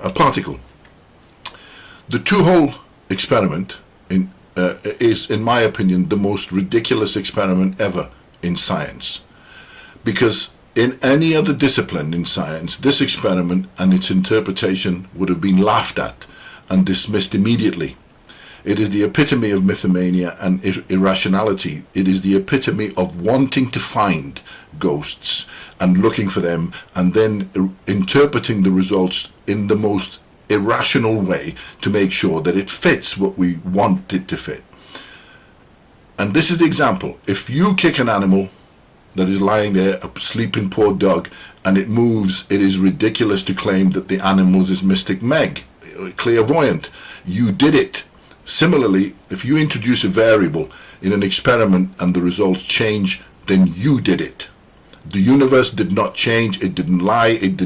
a particle. The two-hole experiment is, in my opinion, the most ridiculous experiment ever in science. Because in any other discipline in science, this experiment and its interpretation would have been laughed at and dismissed immediately. It is the epitome of mythomania and irrationality. It is the epitome of wanting to find ghosts and looking for them and then interpreting the results in the most irrational way to make sure that it fits what we want it to fit. And this is the example. If you kick an animal that is lying there, a sleeping poor dog, and it moves, it is ridiculous to claim that the animal is Mystic Meg, clairvoyant. You did it. Similarly, if you introduce a variable in an experiment and the results change, then you did it. The universe did not change, it didn't lie, it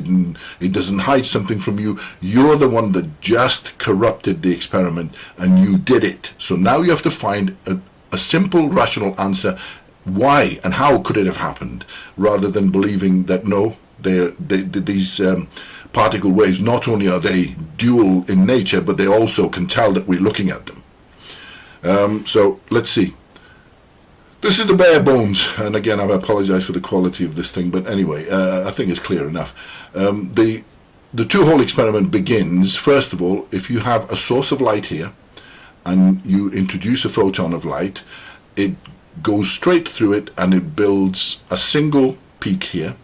doesn't hide something from you. You're the one that just corrupted the experiment and you did it. So now you have to find a simple rational answer. Why and how could it have happened, rather than believing that no, these particle waves, not only are they dual in nature, but they also can tell that we're looking at them. So let's see. This is the bare bones, and again I apologize for the quality of this thing, but anyway, I think it's clear enough. The two-hole experiment begins, first of all, if you have a source of light here and you introduce a photon of light, it goes straight through it and it builds a single peak here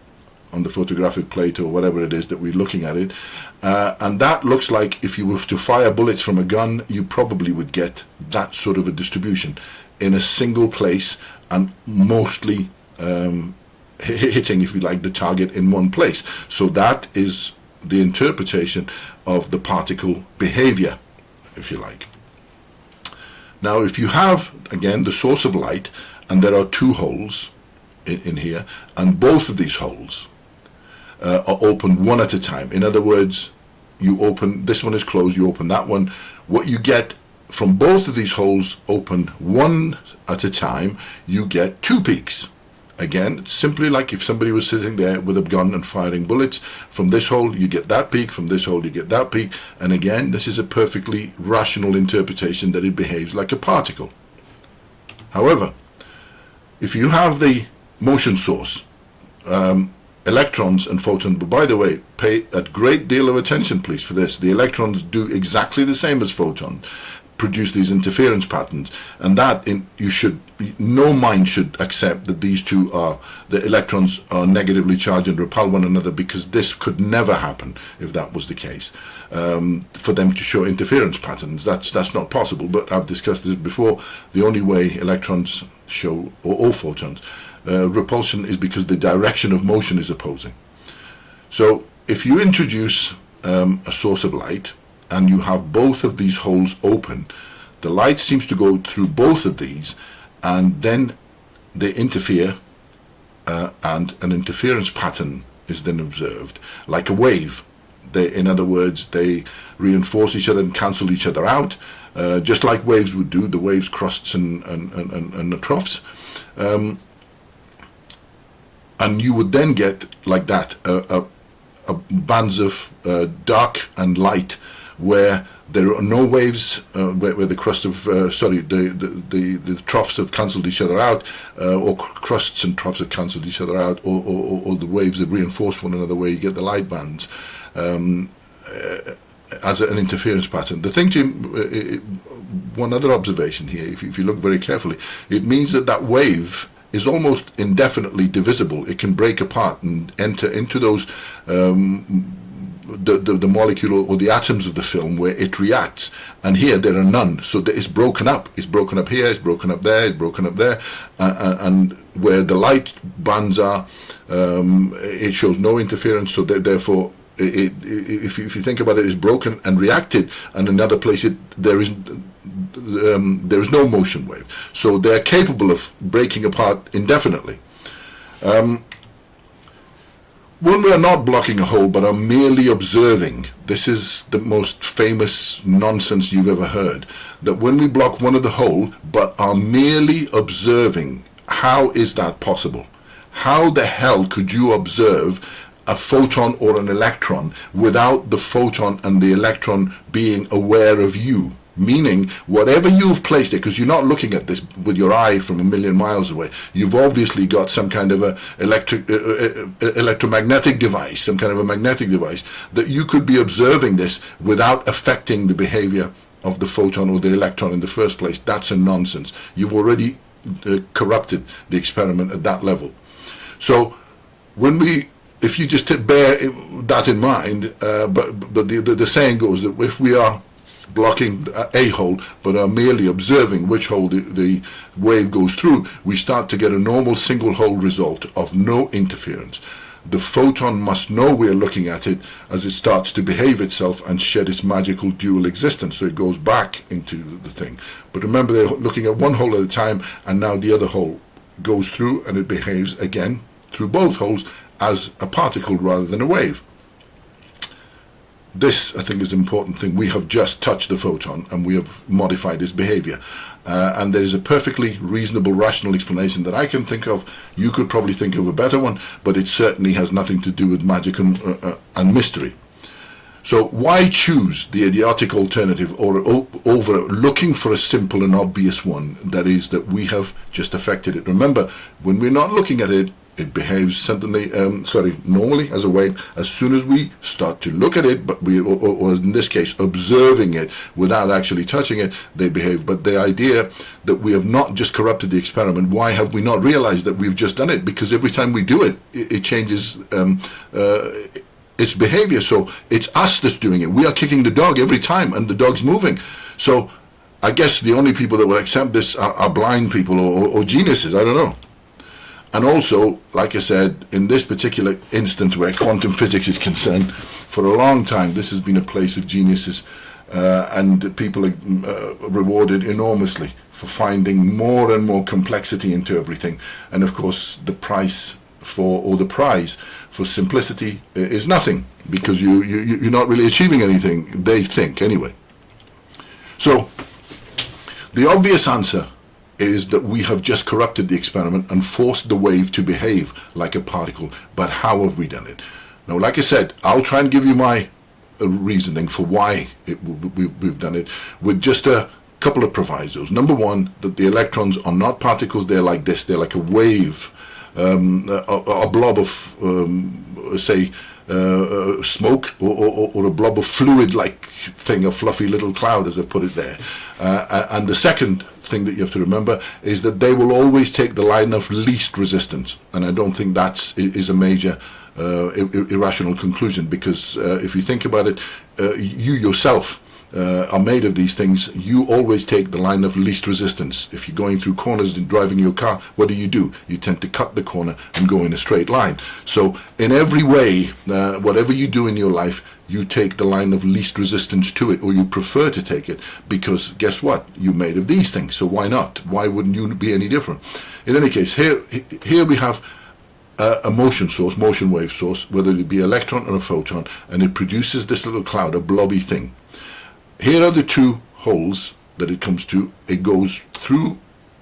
on the photographic plate or whatever it is that we're looking at it, and that looks like if you were to fire bullets from a gun, you probably would get that sort of a distribution in a single place and mostly hitting, if you like, the target in one place. So that is the interpretation of the particle behavior, if you like. Now if you have, again, the source of light and there are two holes in here, and both of these holes are open one at a time. In other words, you open, this one is closed, you open that one. What you get from both of these holes open one at a time, you get two peaks. Again, simply like if somebody was sitting there with a gun and firing bullets. From this hole you get that peak, from this hole you get that peak, and again this is a perfectly rational interpretation that it behaves like a particle. However, if you have the motion source, electrons and photons, but by the way, pay a great deal of attention please for this, the electrons do exactly the same as photons, produce these interference patterns, and that no mind should accept that these two are, the electrons are negatively charged and repel one another, because this could never happen if that was the case. For them to show interference patterns, that's not possible, but I've discussed this before. The only way electrons show, or all photons, repulsion is because the direction of motion is opposing. So if you introduce a source of light and you have both of these holes open, the light seems to go through both of these, and then they interfere, and an interference pattern is then observed, like a wave. In other words, they reinforce each other and cancel each other out, just like waves would do, the waves, crusts and the troughs. And you would then get, like that, bands of dark and light, where there are no waves, where the crust of, the troughs have cancelled each other out, or crusts and troughs have cancelled each other out, or the waves have reinforced one another, where you get the light bands as an interference pattern. The thing one other observation here, if you look very carefully, it means that wave is almost indefinitely divisible. It can break apart and enter into those the molecule or the atoms of the film where it reacts, and here there are none. So it's broken up. It's broken up here, it's broken up there, it's broken up there, and where the light bands are, it shows no interference. So therefore, if you think about it, it's broken and reacted, and another place there is no motion wave. So they're capable of breaking apart indefinitely. When we are not blocking a hole but are merely observing, this is the most famous nonsense you've ever heard, that when we block one of the hole but are merely observing, how is that possible? How the hell could you observe a photon or an electron without the photon and the electron being aware of you. Meaning, whatever you've placed it, because you're not looking at this with your eye from a million miles away, you've obviously got some kind of a electromagnetic device, some kind of a magnetic device, that you could be observing this without affecting the behavior of the photon or the electron in the first place. That's a nonsense. You've already corrupted the experiment at that level. So, if you just bear that in mind, but the saying goes that if we are blocking a hole but are merely observing which hole the wave goes through, we start to get a normal single hole result of no interference. The photon must know we're looking at it as it starts to behave itself and shed its magical dual existence, so it goes back into the thing. But remember, they're looking at one hole at a time, and now the other hole goes through and it behaves again through both holes as a particle rather than a wave. This, I think, is an important thing. We have just touched the photon and we have modified its behavior. And there is a perfectly reasonable, rational explanation that I can think of. You could probably think of a better one, but it certainly has nothing to do with magic and mystery. So why choose the idiotic alternative over looking for a simple and obvious one, that is, that we have just affected it? Remember, when we're not looking at it, it behaves normally as a wave. As soon as we start to look at it, but or in this case, observing it without actually touching it, they behave. But the idea that we have not just corrupted the experiment, why have we not realized that we've just done it? Because every time we do it, it changes its behavior. So it's us that's doing it. We are kicking the dog every time, and the dog's moving. So I guess the only people that will accept this are blind people or geniuses. I don't know. And also, like I said, in this particular instance where quantum physics is concerned, for a long time this has been a place of geniuses, and people are rewarded enormously for finding more and more complexity into everything. And of course, the prize for simplicity is nothing, because you're not really achieving anything, they think, anyway. So, the obvious answer is that we have just corrupted the experiment and forced the wave to behave like a particle. But how have we done it? Now, like I said, I'll try and give you my reasoning for why we've done it, with just a couple of provisos. Number one, that the electrons are not particles, they're like this, they're like a wave, a blob of, say, smoke, or a blob of fluid-like thing, a fluffy little cloud, as I put it there. And the second thing that you have to remember is that they will always take the line of least resistance, and I don't think that is a major irrational conclusion, because if you think about it, you yourself are made of these things. You always take the line of least resistance. If you're going through corners and driving your car, what do? You tend to cut the corner and go in a straight line. So in every way, whatever you do in your life, you take the line of least resistance to it, or you prefer to take it, because guess what? You're made of these things, so why not? Why wouldn't you be any different? In any case, here we have a motion wave source, whether it be electron or a photon, and it produces this little cloud, a blobby thing. Here are the two holes that it comes to. It goes through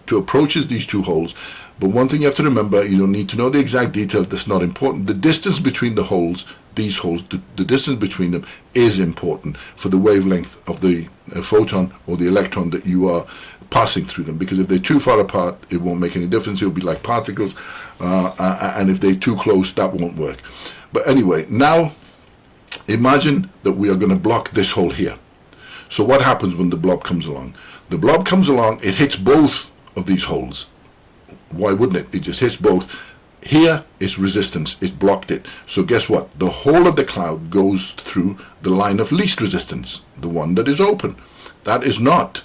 to approaches these two holes. But one thing you have to remember, you don't need to know the exact detail, that's not important. The distance between the holes, these holes, the distance between them is important for the wavelength of the photon or the electron that you are passing through them. Because if they're too far apart, it won't make any difference. It'll be like particles. And if they're too close, that won't work. But anyway, now imagine that we are going to block this hole here. So what happens when the blob comes along? The blob comes along, it hits both of these holes. Why wouldn't it? It just hits both. Here is resistance, it blocked it. So guess what? The whole of the cloud goes through the line of least resistance, the one that is open. That is not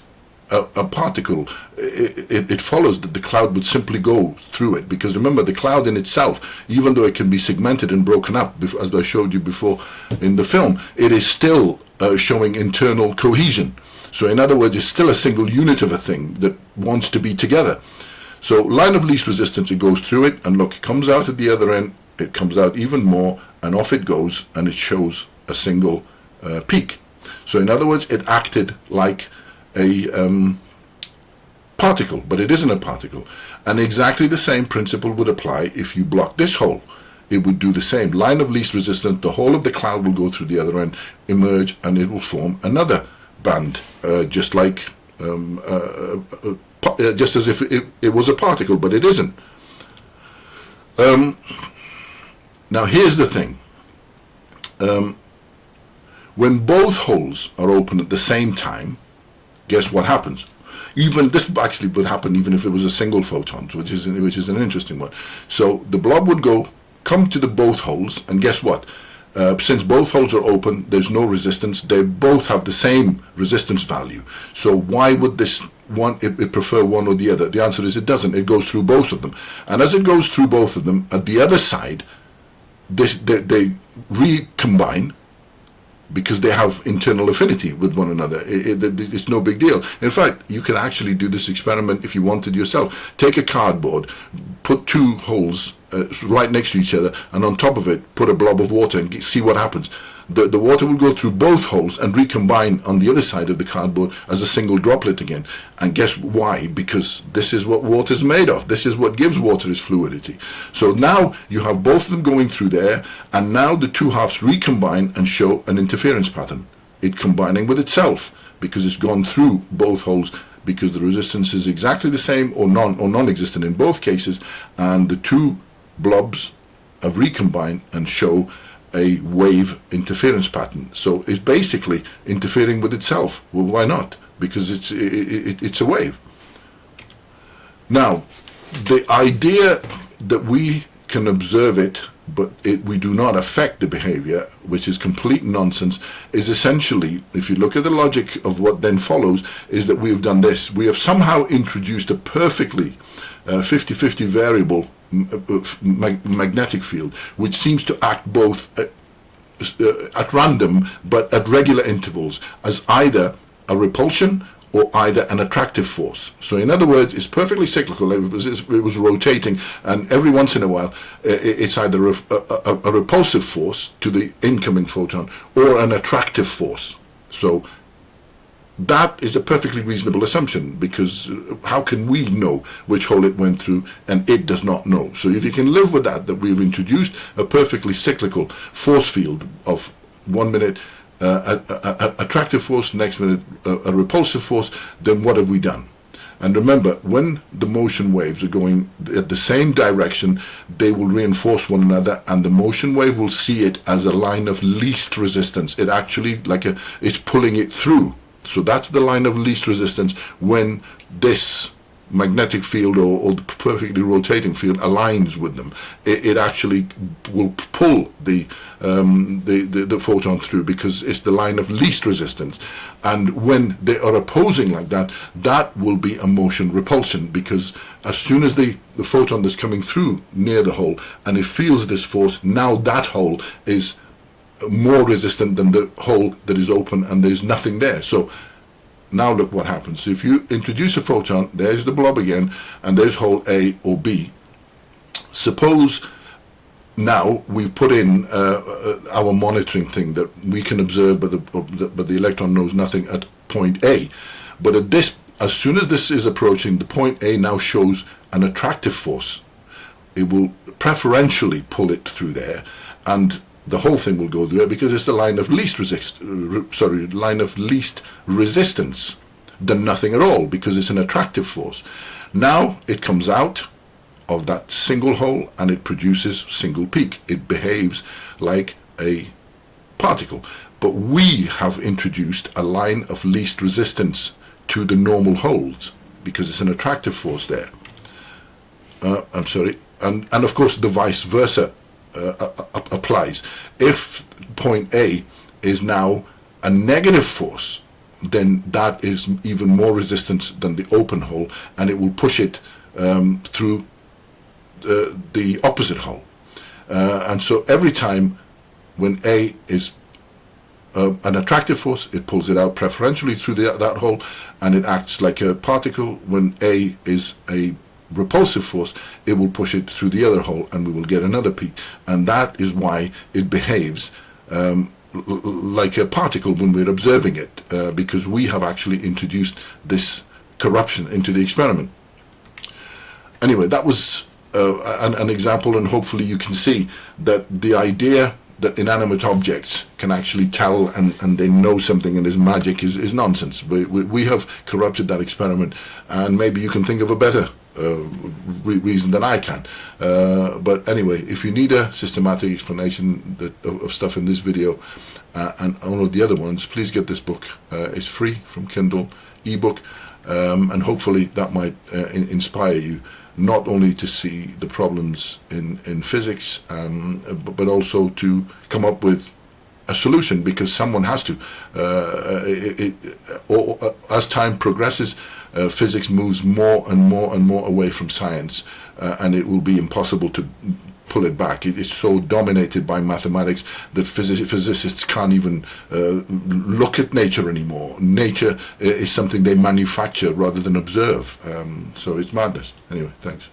a particle. It follows that the cloud would simply go through it, because remember, the cloud in itself, even though it can be segmented and broken up, as I showed you before in the film, it is still showing internal cohesion. So in other words, it's still a single unit of a thing that wants to be together. So line of least resistance, it goes through it, and look, it comes out at the other end, it comes out even more, and off it goes, and it shows a single peak. So in other words, it acted like a particle, but it isn't a particle. And exactly the same principle would apply if you block this hole. it would do the same. Line of least resistance, the whole of the cloud will go through the other end, emerge, and it will form another band, just like just as if it was a particle, but it isn't. Now here's the thing. When both holes are open at the same time, guess what happens? Even this actually would happen even if it was a single photon, which is an interesting one. So the blob would come to the both holes, and guess what? Since both holes are open, there's no resistance. They both have the same resistance value. So why would this one it prefer one or the other? The answer is it doesn't. It goes through both of them, and as it goes through both of them, at the other side, they recombine, because they have internal affinity with one another. It's no big deal. In fact, you can actually do this experiment if you wanted yourself. Take a cardboard, put two holes right next to each other, and on top of it put a blob of water and see what happens. The water will go through both holes and recombine on the other side of the cardboard as a single droplet again. And guess why? Because this is what water is made of. This is what gives water its fluidity. So now you have both of them going through there, and now the two halves recombine and show an interference pattern. It combining with itself because it's gone through both holes, because the resistance is exactly the same or non-existent in both cases, and the two blobs have recombined and show a wave interference pattern. So it's basically interfering with itself. Well, why not? Because it's a wave. Now, the idea that we can observe it, but we do not affect the behavior, which is complete nonsense, is essentially, if you look at the logic of what then follows, is that we have done this. We have somehow introduced a perfectly 50-50 variable magnetic field, which seems to act both at random but at regular intervals as either a repulsion or either an attractive force. So in other words, it's perfectly cyclical. It was rotating, and every once in a while it's either a repulsive force to the incoming photon or an attractive force. So that is a perfectly reasonable assumption, because how can we know which hole it went through and it does not know? So if you can live with that we've introduced a perfectly cyclical force field of 1 minute attractive force, next minute a repulsive force, then what have we done? And remember, when the motion waves are going at the same direction, they will reinforce one another, and the motion wave will see it as a line of least resistance. It actually, it's pulling it through. So that's the line of least resistance when this magnetic field or the perfectly rotating field aligns with them. It actually will pull the photon through, because it's the line of least resistance. And when they are opposing like that, that will be a motion repulsion, because as soon as the photon that's coming through near the hole and it feels this force, now that hole is more resistant than the hole that is open and there's nothing there. So now look what happens. If you introduce a photon, there's the blob again, and there's hole A or B. Suppose now we've put in our monitoring thing that we can observe, but the electron knows nothing at point A. But at this, as soon as this is approaching, the point A now shows an attractive force. It will preferentially pull it through there, and the whole thing will go there because it's the line of least resistance than nothing at all, because it's an attractive force. Now it comes out of that single hole and it produces single peak. It behaves like a particle. But we have introduced a line of least resistance to the normal holes because it's an attractive force there. And of course the vice versa applies. If point A is now a negative force, then that is even more resistance than the open hole, and it will push it through the opposite hole. And so every time when A is an attractive force, it pulls it out preferentially through that hole, and it acts like a particle. When A is a repulsive force, it will push it through the other hole, and we will get another peak. And that is why it behaves like a particle when we're observing it, because we have actually introduced this corruption into the experiment. Anyway, that was an example, and hopefully you can see that the idea that inanimate objects can actually tell and they know something and is magic is nonsense. We have corrupted that experiment, and maybe you can think of a better reason than I can. But anyway, if you need a systematic explanation of stuff in this video and all of the other ones, please get this book. It's free from Kindle, ebook, and hopefully that might inspire you not only to see the problems in physics, but also to come up with a solution, because someone has to. As time progresses, physics moves more and more and more away from science, and it will be impossible to pull it back. It's so dominated by mathematics that physicists can't even look at nature anymore. Nature is something they manufacture rather than observe. So it's madness. Anyway, thanks.